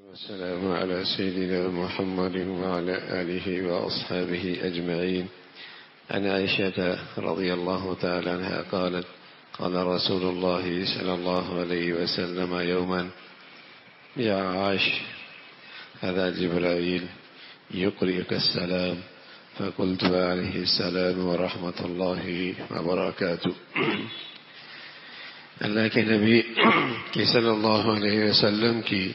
والسلام على سيدنا محمد وعلى آله وأصحابه أجمعين. عن عائشة رضي الله تعالى عنها قالت: قال رسول الله صلى الله عليه وسلم يوما: يا عائش، هذا جبرائيل يقرئك السلام. فقلت: عليه السلام ورحمة الله وبركاته. اللہ کے نبی کی صلی اللہ علیہ وسلم کی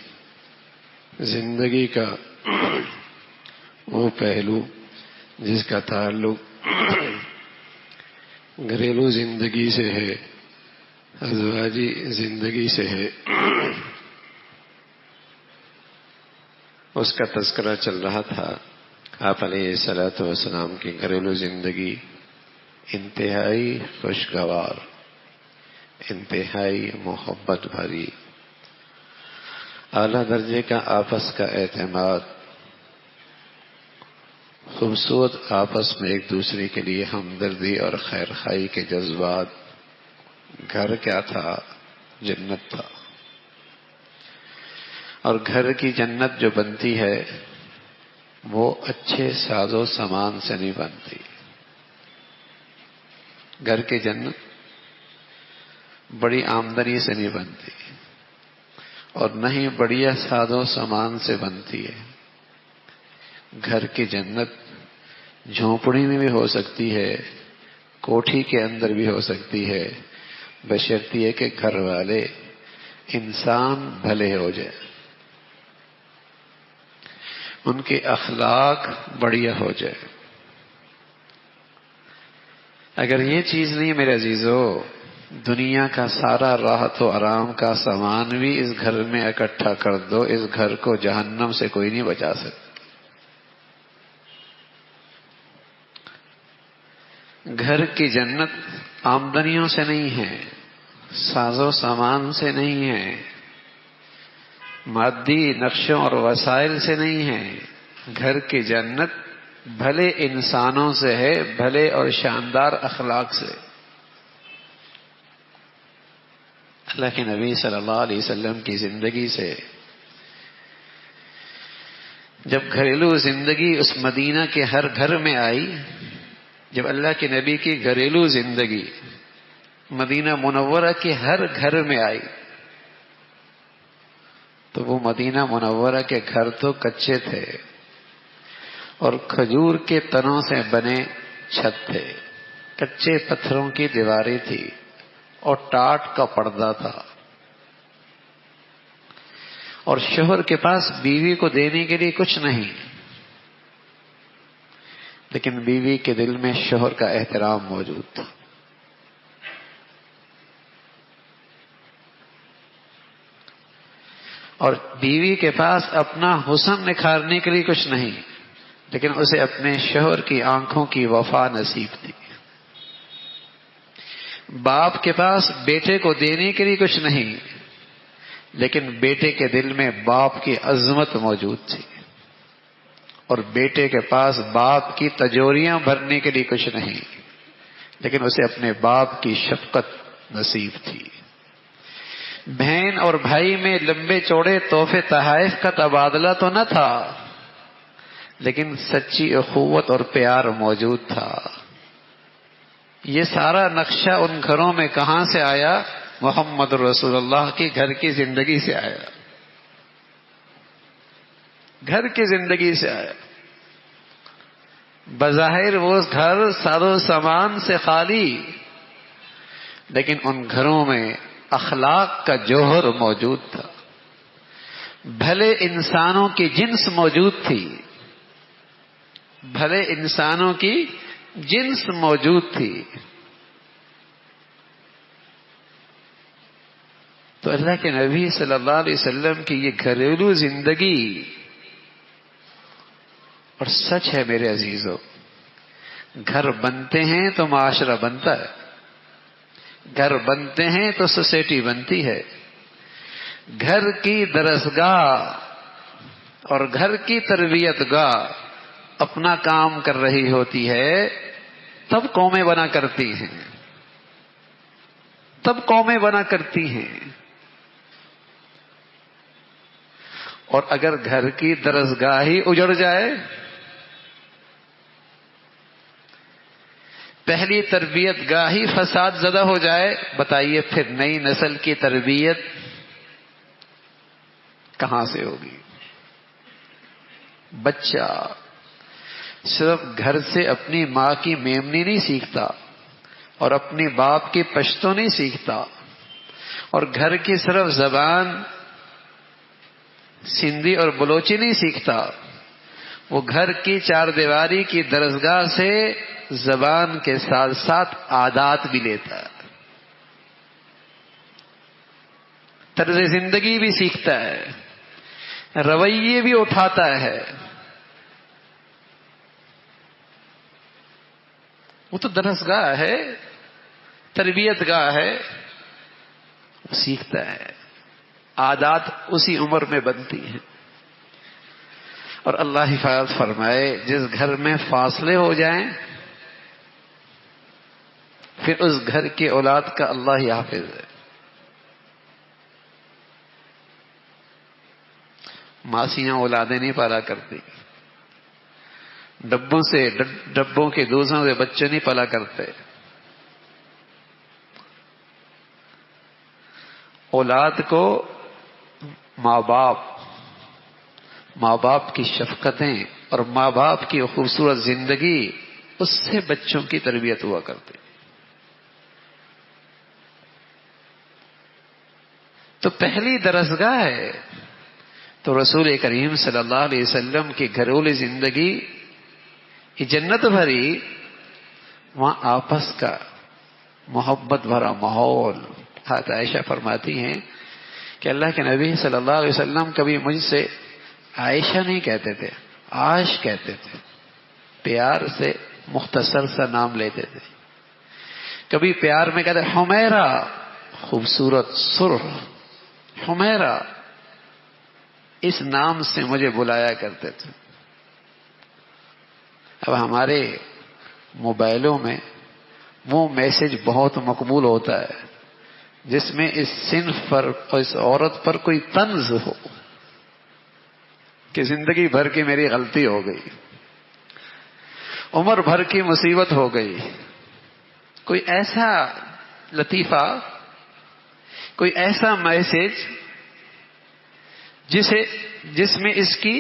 زندگی کا وہ پہلو جس کا تعلق گھریلو زندگی سے ہے، ازواجی زندگی سے ہے، اس کا تذکرہ چل رہا تھا. آپ علیہ الصلوۃ والسلام کی گھریلو زندگی انتہائی خوشگوار، انتہائی محبت بھری، اعلیٰ درجے کا آپس کا اعتماد، خوبصورت آپس میں ایک دوسرے کے لیے ہمدردی اور خیر خواہی کے جذبات. گھر کیا تھا؟ جنت تھا. اور گھر کی جنت جو بنتی ہے وہ اچھے ساز و سامان سے نہیں بنتی. گھر کی جنت بڑی آمدنی سے نہیں بنتی اور نہ ہی بڑھیا ساز و سامان سے بنتی ہے. گھر کی جنت جھونپڑی میں بھی ہو سکتی ہے، کوٹھی کے اندر بھی ہو سکتی ہے، بشرطیہ ہے کہ گھر والے انسان بھلے ہو جائے، ان کے اخلاق بڑھیا ہو جائے. اگر یہ چیز نہیں میرے عزیزو، دنیا کا سارا راحت و آرام کا سامان بھی اس گھر میں اکٹھا کر دو، اس گھر کو جہنم سے کوئی نہیں بچا سکتا. گھر کی جنت آمدنیوں سے نہیں ہے، ساز و سامان سے نہیں ہے، مادی نقشوں اور وسائل سے نہیں ہے. گھر کی جنت بھلے انسانوں سے ہے، بھلے اور شاندار اخلاق سے. اللہ کے نبی صلی اللہ علیہ وسلم کی زندگی سے جب گھریلو زندگی اس مدینہ کے ہر گھر میں آئی، جب اللہ کے نبی کی گھریلو زندگی مدینہ منورہ کے ہر گھر میں آئی تو وہ مدینہ منورہ کے گھر تو کچے تھے اور کھجور کے تنوں سے بنے چھت تھے، کچے پتھروں کی دیواریں تھی اور ٹاٹ کا پردہ تھا. اور شوہر کے پاس بیوی کو دینے کے لیے کچھ نہیں، لیکن بیوی کے دل میں شوہر کا احترام موجود تھا. اور بیوی کے پاس اپنا حسن نکھارنے کے لیے کچھ نہیں، لیکن اسے اپنے شوہر کی آنکھوں کی وفا نصیب تھی. باپ کے پاس بیٹے کو دینے کے لیے کچھ نہیں، لیکن بیٹے کے دل میں باپ کی عظمت موجود تھی. اور بیٹے کے پاس باپ کی تجوریاں بھرنے کے لیے کچھ نہیں، لیکن اسے اپنے باپ کی شفقت نصیب تھی. بہن اور بھائی میں لمبے چوڑے تحفے تحائف کا تبادلہ تو نہ تھا، لیکن سچی اخوت اور پیار موجود تھا. یہ سارا نقشہ ان گھروں میں کہاں سے آیا؟ محمد رسول اللہ کی گھر کی زندگی سے آیا، گھر کی زندگی سے آیا. بظاہر وہ گھر ساز و سامان سے خالی، لیکن ان گھروں میں اخلاق کا جوہر موجود تھا. بھلے انسانوں کی جنس موجود تھی، بھلے انسانوں کی جنس موجود تھی. تو اللہ کے نبی صلی اللہ علیہ وسلم کی یہ گھریلو زندگی، اور سچ ہے میرے عزیزو، گھر بنتے ہیں تو معاشرہ بنتا ہے، گھر بنتے ہیں تو سوسائٹی بنتی ہے. گھر کی درسگاہ اور گھر کی تربیت گاہ اپنا کام کر رہی ہوتی ہے، تب قومیں بنا کرتی ہیں، تب قومیں بنا کرتی ہیں. اور اگر گھر کی درسگاہ ہی اجڑ جائے، پہلی تربیت گاہ ہی فساد زدہ ہو جائے، بتائیے پھر نئی نسل کی تربیت کہاں سے ہوگی؟ بچہ صرف گھر سے اپنی ماں کی میمنی نہیں سیکھتا اور اپنی باپ کی پشتو نہیں سیکھتا، اور گھر کی صرف زبان سندھی اور بلوچی نہیں سیکھتا، وہ گھر کی چار دیواری کی درسگاہ سے زبان کے ساتھ ساتھ عادات بھی لیتا ہے، طرز زندگی بھی سیکھتا ہے، رویے بھی اٹھاتا ہے۔ وہ تو درسگاہ ہے، تربیت گاہ ہے، وہ سیکھتا ہے، عادات اسی عمر میں بنتی ہیں۔ اور اللہ حفاظت فرمائے، جس گھر میں فاصلے ہو جائیں پھر اس گھر کی اولاد کا اللہ ہی حافظ ہے۔ ماسیاں اولادیں نہیں پالا کرتی، ڈبوں کے دوسروں سے بچے نہیں پلا کرتے۔ اولاد کو ماں باپ کی شفقتیں اور ماں باپ کی خوبصورت زندگی، اس سے بچوں کی تربیت ہوا کرتی۔ تو پہلی درسگاہ ہے، تو رسول کریم صلی اللہ علیہ وسلم کی گھریلو زندگی یہ جنت بھری، وہاں آپس کا محبت بھرا ماحول۔ حضرت عائشہ فرماتی ہیں کہ اللہ کے نبی صلی اللہ علیہ وسلم کبھی مجھ سے عائشہ نہیں کہتے تھے، عائش کہتے تھے، پیار سے مختصر سا نام لیتے تھے۔ کبھی پیار میں کہتے حمیرہ، خوبصورت سرخ حمیرہ، اس نام سے مجھے بلایا کرتے تھے۔ اب ہمارے موبائلوں میں وہ میسج بہت مقبول ہوتا ہے جس میں اس صنف پر اور اس عورت پر کوئی طنز ہو کہ زندگی بھر کی میری غلطی ہو گئی، عمر بھر کی مصیبت ہو گئی، کوئی ایسا لطیفہ، کوئی ایسا میسج جس میں اس کی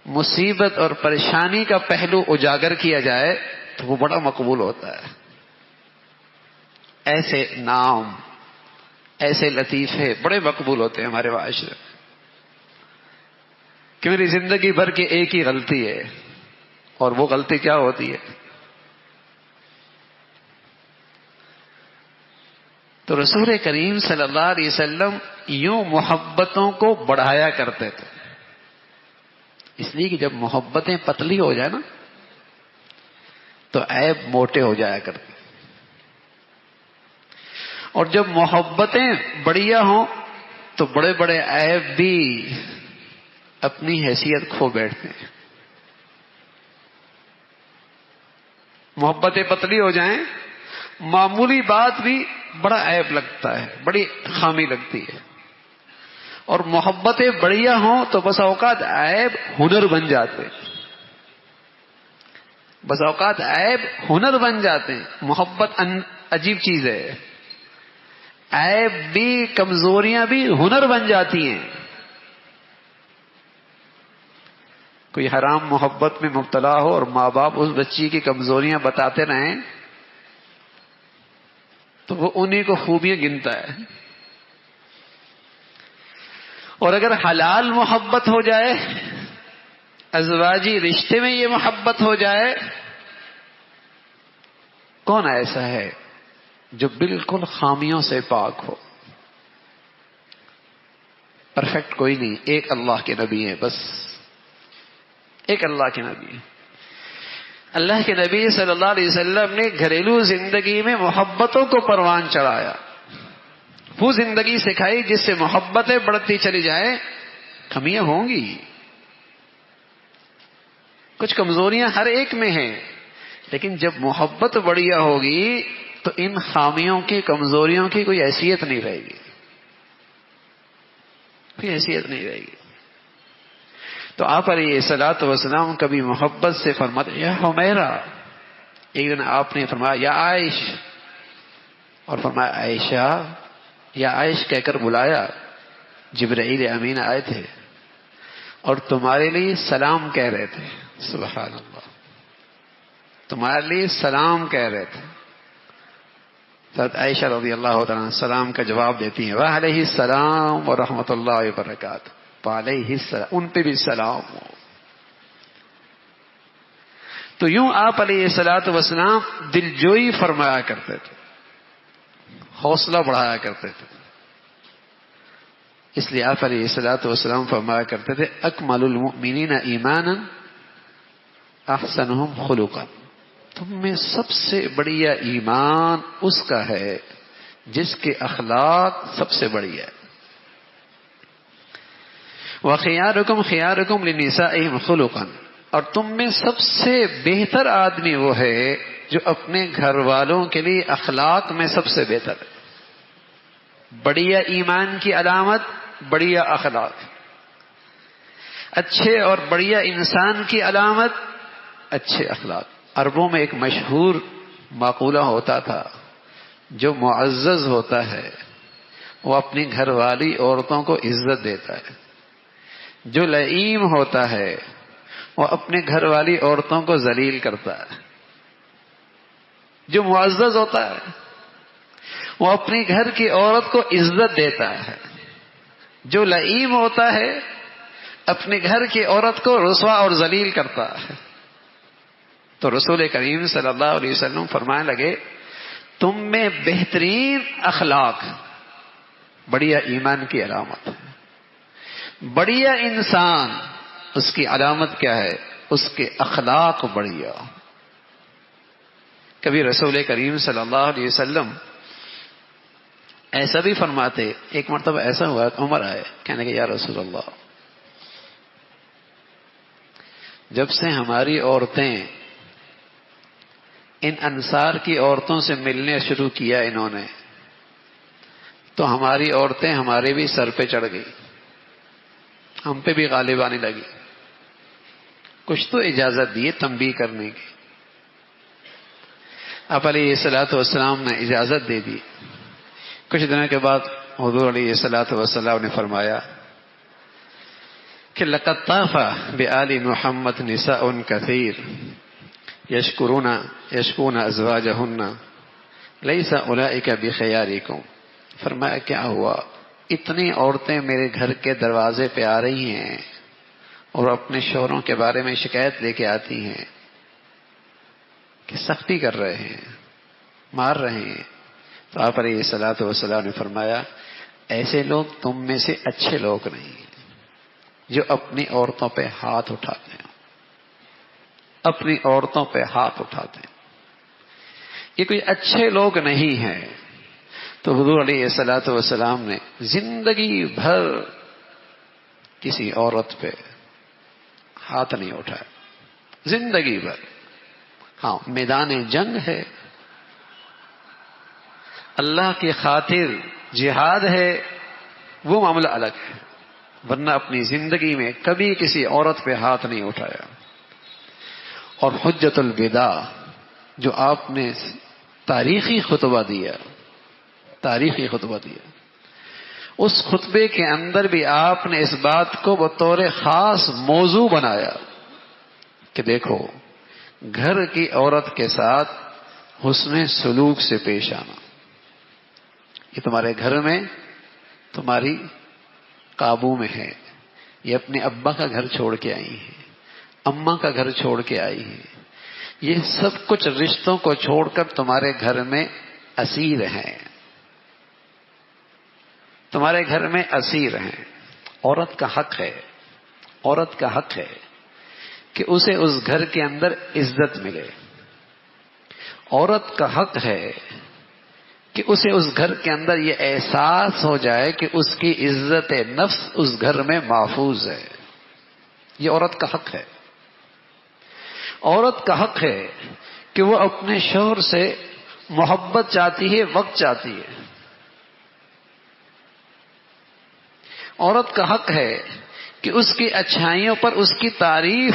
مصیبت اور پریشانی کا پہلو اجاگر کیا جائے تو وہ بڑا مقبول ہوتا ہے۔ ایسے نام، ایسے لطیفے بڑے مقبول ہوتے ہیں ہمارے معاشرے میں کہ میری زندگی بھر کی ایک ہی غلطی ہے، اور وہ غلطی کیا ہوتی ہے؟ تو رسول کریم صلی اللہ علیہ وسلم یوں محبتوں کو بڑھایا کرتے تھے، اس لیے کہ جب محبتیں پتلی ہو جائے نا تو عیب موٹے ہو جایا کرتے، اور جب محبتیں بڑھیا ہوں تو بڑے بڑے عیب بھی اپنی حیثیت کھو بیٹھتے ہیں۔ محبتیں پتلی ہو جائیں، معمولی بات بھی بڑا عیب لگتا ہے، بڑی خامی لگتی ہے، اور محبتیں بڑھیا ہوں تو بس اوقات عیب ہنر بن جاتے، بس اوقات عیب ہنر بن جاتے ہیں۔ محبت عجیب چیز ہے، عیب بھی، کمزوریاں بھی ہنر بن جاتی ہیں۔ کوئی حرام محبت میں مبتلا ہو اور ماں باپ اس بچی کی کمزوریاں بتاتے رہیں تو وہ انہی کو خوبیاں گنتا ہے، اور اگر حلال محبت ہو جائے، ازواجی رشتے میں یہ محبت ہو جائے، کون ایسا ہے جو بالکل خامیوں سے پاک ہو؟ پرفیکٹ کوئی نہیں، ایک اللہ کے نبی ہیں، بس ایک اللہ کے نبی ہیں۔ اللہ کے نبی صلی اللہ علیہ وسلم نے گھریلو زندگی میں محبتوں کو پروان چڑھایا، وہ زندگی سکھائی جس سے محبتیں بڑھتی چلی جائیں۔ کمیاں ہوں گی، کچھ کمزوریاں ہر ایک میں ہیں، لیکن جب محبت بڑھیا ہوگی تو ان خامیوں کی، کمزوریوں کی کوئی حیثیت نہیں رہے گی۔ کوئی حیثیت نہیں رہے گی. تو آپ علیہ الصلوۃ والسلام کبھی محبت سے فرماتے یا حمیرہ. ایک دن آپ نے فرمایا یا عائش، اور فرمایا عائشہ، یا عائش کہہ کر بلایا. جبرائیل امین آئے تھے اور تمہارے لیے سلام کہہ رہے تھے. سبحان اللہ، تمہارے لیے سلام کہہ رہے تھے. حضرت عائشہ رضی اللہ تعالیٰ سلام کا جواب دیتی ہیں وعلیہ السلام ورحمۃ اللہ وبرکاتہ. وعلیہ السلام، ان پہ بھی سلام ہو. تو یوں آپ علیہ الصلوۃ والسلام دلجوئی فرمایا کرتے تھے، حوصلہ بڑھایا کرتے تھے. اس لیے آپ علیہ الصلوۃ والسلام فرمایا کرتے تھے اکمل المؤمنین ایمانا احسنہم خلقا. تم میں سب سے بڑھیا ایمان اس کا ہے جس کے اخلاق سب سے بڑھیا ہے. وخیارکم خیارکم لنسائہم خلقا، اور تم میں سب سے بہتر آدمی وہ ہے جو اپنے گھر والوں کے لیے اخلاق میں سب سے بہتر ہے. بڑھیا ایمان کی علامت بڑھیا اخلاق. اچھے اور بڑھیا انسان کی علامت اچھے اخلاق. عربوں میں ایک مشہور مقولہ ہوتا تھا جو معزز ہوتا ہے وہ اپنی گھر والی عورتوں کو عزت دیتا ہے، جو لئیم ہوتا ہے وہ اپنے گھر والی عورتوں کو ذلیل کرتا ہے. جو معزز ہوتا ہے وہ اپنی گھر کی عورت کو عزت دیتا ہے، جو لئیم ہوتا ہے اپنے گھر کی عورت کو رسوا اور ذلیل کرتا ہے. تو رسول کریم صلی اللہ علیہ وسلم فرمانے لگے تم میں بہترین اخلاق بڑھیا ایمان کی علامت ہے. بڑھیا انسان اس کی علامت کیا ہے؟ اس کے اخلاق بڑھیا. کبھی رسول کریم صلی اللہ علیہ وسلم ایسا بھی فرماتے. ایک مرتبہ ایسا ہوا کہ عمر آئے، کہنے کہ یا رسول اللہ، جب سے ہماری عورتیں ان انصار کی عورتوں سے ملنے شروع کیا انہوں نے، تو ہماری عورتیں ہمارے بھی سر پہ چڑھ گئی، ہم پہ بھی غالب آنے لگی. کچھ تو اجازت دیے تنبیہ کرنے کی. آپ علیہ الصلوۃ والسلام نے اجازت دے دی. کچھ دنوں کے بعد حضور علیہ الصلوۃ والسلام نے فرمایا کہ لقد طاف بآل محمد نساء کثیر یشکون ازواجہن لیس اولئک بخیارکم. فرمایا کیا ہوا؟ اتنی عورتیں میرے گھر کے دروازے پہ آ رہی ہیں اور اپنے شوہروں کے بارے میں شکایت لے کے آتی ہیں کہ سختی کر رہے ہیں، مار رہے ہیں. تو آپ علیہ الصلوۃ والسلام نے فرمایا ایسے لوگ تم میں سے اچھے لوگ نہیں ہیں جو اپنی عورتوں پہ ہاتھ اٹھاتے ہیں، اپنی عورتوں پہ ہاتھ اٹھاتے ہیں. یہ کوئی اچھے لوگ نہیں ہیں. تو حضور علیہ الصلوۃ والسلام نے زندگی بھر کسی عورت پہ ہاتھ نہیں اٹھایا، زندگی بھر. ہاں میدان جنگ ہے، اللہ کی خاطر جہاد ہے، وہ معاملہ الگ ہے، ورنہ اپنی زندگی میں کبھی کسی عورت پہ ہاتھ نہیں اٹھایا. اور حجت الوداع جو آپ نے تاریخی خطبہ دیا، تاریخی خطبہ دیا، اس خطبے کے اندر بھی آپ نے اس بات کو بطور خاص موضوع بنایا کہ دیکھو گھر کی عورت کے ساتھ حسن سلوک سے پیش آنا. یہ تمہارے گھر میں تمہاری قابو میں ہے. یہ اپنے ابا کا گھر چھوڑ کے آئی ہیں، اماں کا گھر چھوڑ کے آئی ہیں. یہ سب کچھ رشتوں کو چھوڑ کر تمہارے گھر میں اسیر ہیں، تمہارے گھر میں اسیر ہیں. عورت کا حق ہے، عورت کا حق ہے کہ اسے اس گھر کے اندر عزت ملے. عورت کا حق ہے کہ اسے اس گھر کے اندر یہ احساس ہو جائے کہ اس کی عزت نفس اس گھر میں محفوظ ہے. یہ عورت کا حق ہے. عورت کا حق ہے کہ وہ اپنے شوہر سے محبت چاہتی ہے، وقت چاہتی ہے. عورت کا حق ہے کہ اس کی اچھائیوں پر اس کی تعریف،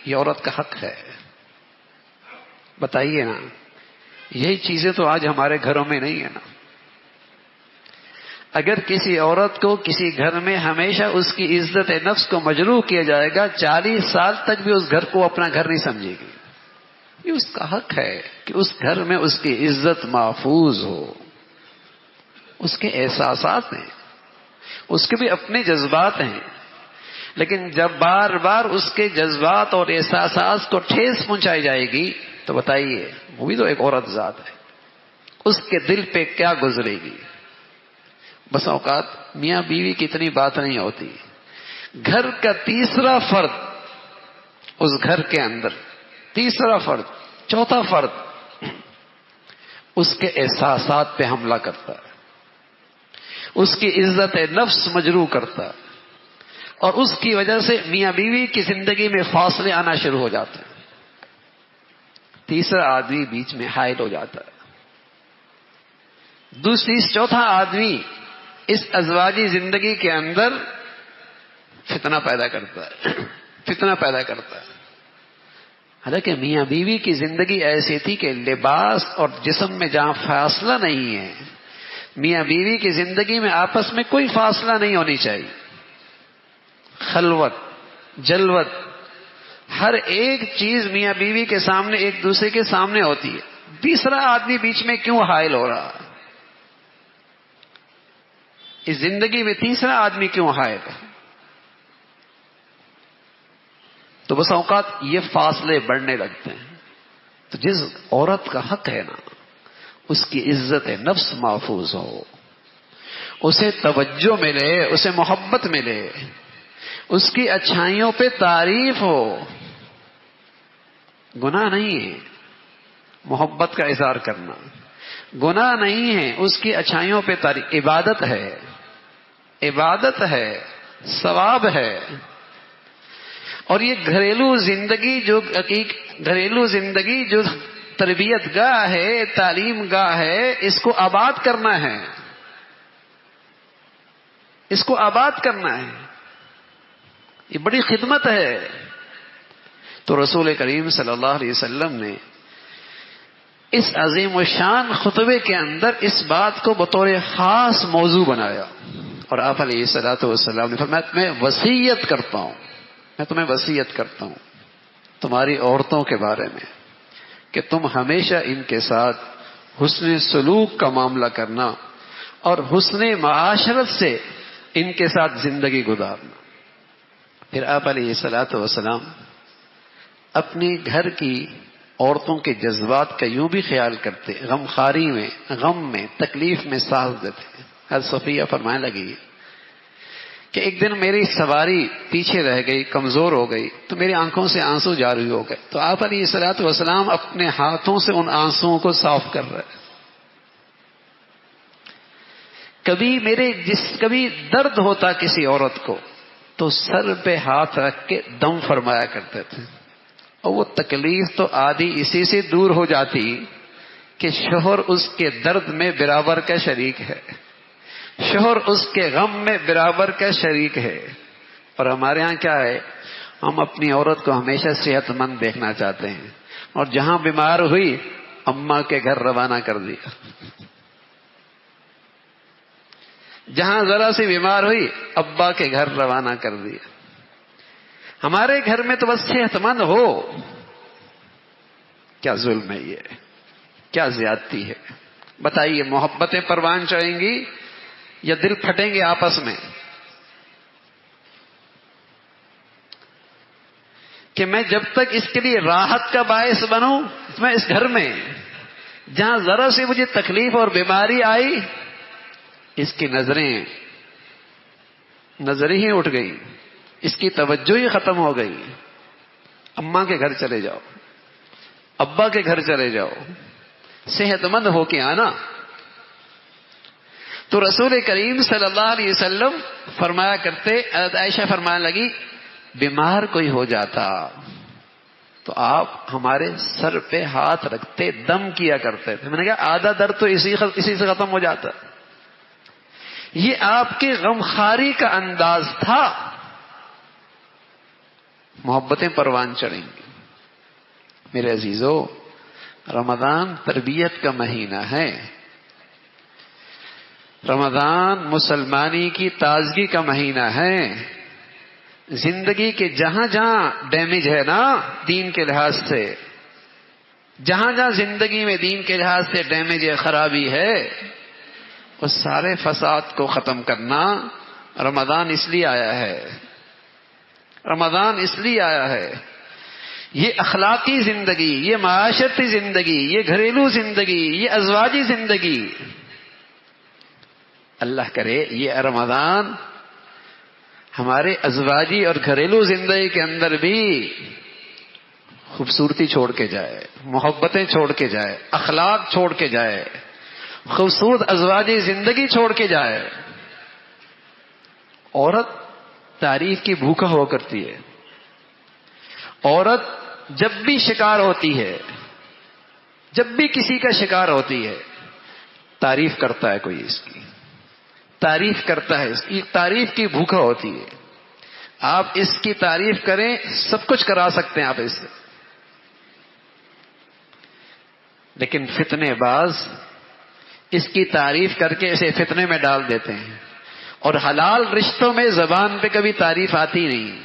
یہ عورت کا حق ہے. بتائیے نا، یہی چیزیں تو آج ہمارے گھروں میں نہیں ہے نا. اگر کسی عورت کو کسی گھر میں ہمیشہ اس کی عزت نفس کو مجروح کیا جائے گا، 40 سال تک بھی اس گھر کو اپنا گھر نہیں سمجھے گی. یہ اس کا حق ہے کہ اس گھر میں اس کی عزت محفوظ ہو. اس کے احساسات ہیں، اس کے بھی اپنے جذبات ہیں، لیکن جب بار بار اس کے جذبات اور احساسات کو ٹھیس پہنچائی جائے گی تو بتائیے، وہ بھی تو ایک عورت ذات ہے، اس کے دل پہ کیا گزرے گی. بس اوقات میاں بیوی کی اتنی بات نہیں ہوتی، گھر کا تیسرا فرد، اس گھر کے اندر تیسرا فرد، چوتھا فرد اس کے احساسات پہ حملہ کرتا ہے، اس کی عزت نفس مجروح کرتا ہے، اور اس کی وجہ سے میاں بیوی کی زندگی میں فاصلے آنا شروع ہو جاتے ہیں. تیسرا آدمی بیچ میں حائل ہو جاتا ہے. چوتھا آدمی اس ازواجی زندگی کے اندر فتنہ پیدا کرتا ہے، فتنہ پیدا کرتا ہے. حالانکہ میاں بیوی کی زندگی ایسی تھی کہ لباس اور جسم میں جہاں فاصلہ نہیں ہے، میاں بیوی کی زندگی میں آپس میں کوئی فاصلہ نہیں ہونی چاہیے. خلوت، جلوت، ہر ایک چیز میاں بیوی کے سامنے ایک دوسرے کے سامنے ہوتی ہے. تیسرا آدمی بیچ میں کیوں حائل ہو رہا؟ اس زندگی میں تیسرا آدمی کیوں حائل ہے؟ تو بس اوقات یہ فاصلے بڑھنے لگتے ہیں. تو جس عورت کا حق ہے نا، اس کی عزت نفس محفوظ ہو، اسے توجہ ملے، اسے محبت ملے، اس کی اچھائیوں پہ تعریف ہو. گناہ نہیں ہے محبت کا اظہار کرنا، گناہ نہیں ہے اس کی اچھائیوں پہ تعریف. عبادت ہے، عبادت ہے، ثواب ہے. اور یہ گھریلو زندگی جو تربیت گاہ ہے، تعلیم گاہ ہے، اس کو آباد کرنا ہے، اس کو آباد کرنا ہے. یہ بڑی خدمت ہے. تو رسول کریم صلی اللہ علیہ وسلم نے اس عظیم الشان خطبے کے اندر اس بات کو بطور خاص موضوع بنایا، اور آپ علیہ الصلوۃ والسلام نے فرمایا میں وصیت کرتا ہوں، میں تمہیں وصیت کرتا ہوں تمہاری عورتوں کے بارے میں کہ تم ہمیشہ ان کے ساتھ حسن سلوک کا معاملہ کرنا اور حسن معاشرت سے ان کے ساتھ زندگی گزارنا. پھر آپ علیہ الصلوۃ والسلام اپنی گھر کی عورتوں کے جذبات کا یوں بھی خیال کرتے، غم خاری میں، غم میں، تکلیف میں ساتھ دیتے. حضرت صفیہ فرمانے لگی کہ ایک دن میری سواری پیچھے رہ گئی، کمزور ہو گئی، تو میری آنکھوں سے آنسو جاری ہو گئے. تو آپ علیہ الصلوۃ والسلام اپنے ہاتھوں سے ان آنسوؤں کو صاف کر رہے. کبھی درد ہوتا کسی عورت کو تو سر پہ ہاتھ رکھ کے دم فرمایا کرتے تھے، اور وہ تکلیف تو آدھی اسی سے دور ہو جاتی کہ شوہر اس کے درد میں برابر کا شریک ہے، شوہر اس کے غم میں برابر کا شریک ہے. اور ہمارے ہاں کیا ہے، ہم اپنی عورت کو ہمیشہ صحت مند دیکھنا چاہتے ہیں، اور جہاں بیمار ہوئی اماں کے گھر روانہ کر دیا، جہاں ذرا سی بیمار ہوئی ابا کے گھر روانہ کر دیا. ہمارے گھر میں تو بس صحت مند ہو. کیا ظلم ہے یہ، کیا زیادتی ہے. بتائیے محبتیں پروان چڑھیں گی یا دل پھٹیں گے آپس میں؟ کہ میں جب تک اس کے لیے راحت کا باعث بنوں، میں اس گھر میں جہاں ذرا سی مجھے تکلیف اور بیماری آئی، اس کی نظریں ہی اٹھ گئی، اس کی توجہ ہی ختم ہو گئی. اماں کے گھر چلے جاؤ، ابا کے گھر چلے جاؤ، صحت مند ہو کے آنا. تو رسول کریم صلی اللہ علیہ وسلم فرمایا کرتے، عائشہ فرمانے لگی بیمار کوئی ہو جاتا تو آپ ہمارے سر پہ ہاتھ رکھتے دم کیا کرتے تھے. میں نے کہا آدھا درد تو اسی سے ختم ہو جاتا. یہ آپ کے غمخواری کا انداز تھا. محبتیں پروان چڑھیں گی. میرے عزیزو، رمضان تربیت کا مہینہ ہے. رمضان مسلمانی کی تازگی کا مہینہ ہے. زندگی کے جہاں جہاں ڈیمیج ہے نا دین کے لحاظ سے، جہاں جہاں زندگی میں دین کے لحاظ سے ڈیمیج ہے، خرابی ہے، اس سارے فساد کو ختم کرنا رمضان اس لیے آیا ہے. رمضان اس لیے آیا ہے. یہ اخلاقی زندگی، یہ معاشرتی زندگی، یہ گھریلو زندگی، یہ ازواجی زندگی، اللہ کرے یہ رمضان ہمارے ازواجی اور گھریلو زندگی کے اندر بھی خوبصورتی چھوڑ کے جائے، محبتیں چھوڑ کے جائے، اخلاق چھوڑ کے جائے، خوبصورت ازواجی زندگی چھوڑ کے جائے. عورت تعریف کی بھوکا ہوا کرتی ہے. عورت جب بھی شکار ہوتی ہے، جب بھی کسی کا شکار ہوتی ہے، تعریف کرتا ہے کوئی اس کی، تعریف کرتا ہے اس کی، تعریف کی بھوکا ہوتی ہے. آپ اس کی تعریف کریں، سب کچھ کرا سکتے ہیں آپ اس سے. لیکن فتنے باز اس کی تعریف کر کے اسے فتنے میں ڈال دیتے ہیں. اور حلال رشتوں میں زبان پہ کبھی تعریف آتی نہیں.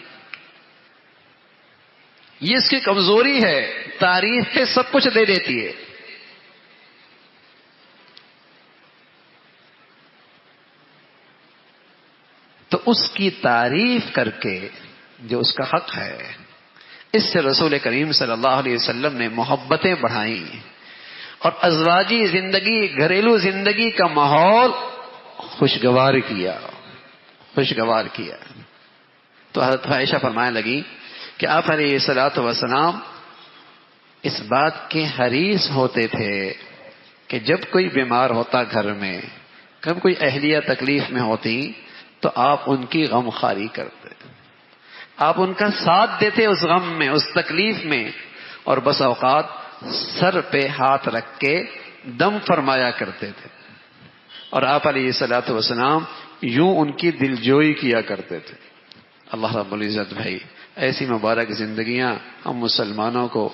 یہ اس کی کمزوری ہے، تعریف پہ سب کچھ دے دیتی ہے. تو اس کی تعریف کر کے جو اس کا حق ہے، اس سے رسول کریم صلی اللہ علیہ وسلم نے محبتیں بڑھائیں اور ازواجی زندگی، گھریلو زندگی کا ماحول خوشگوار کیا، خوشگوار کیا. تو حضرت عائشہ فرمانے لگی کہ آپ علیہ الصلوۃ والسلام اس بات کے حریص ہوتے تھے کہ جب کوئی بیمار ہوتا گھر میں، کب کوئی اہلیہ تکلیف میں ہوتی تو آپ ان کی غمخواری کرتے، آپ ان کا ساتھ دیتے اس غم میں، اس تکلیف میں. اور بس اوقات سر پہ ہاتھ رکھ کے دم فرمایا کرتے تھے. اور آپ علیہ الصلوۃ والسلام یوں ان کی دلجوئی کیا کرتے تھے. اللہ رب العزت بھائی ایسی مبارک زندگیاں ہم مسلمانوں کو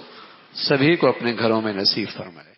سبھی کو اپنے گھروں میں نصیب فرمائے.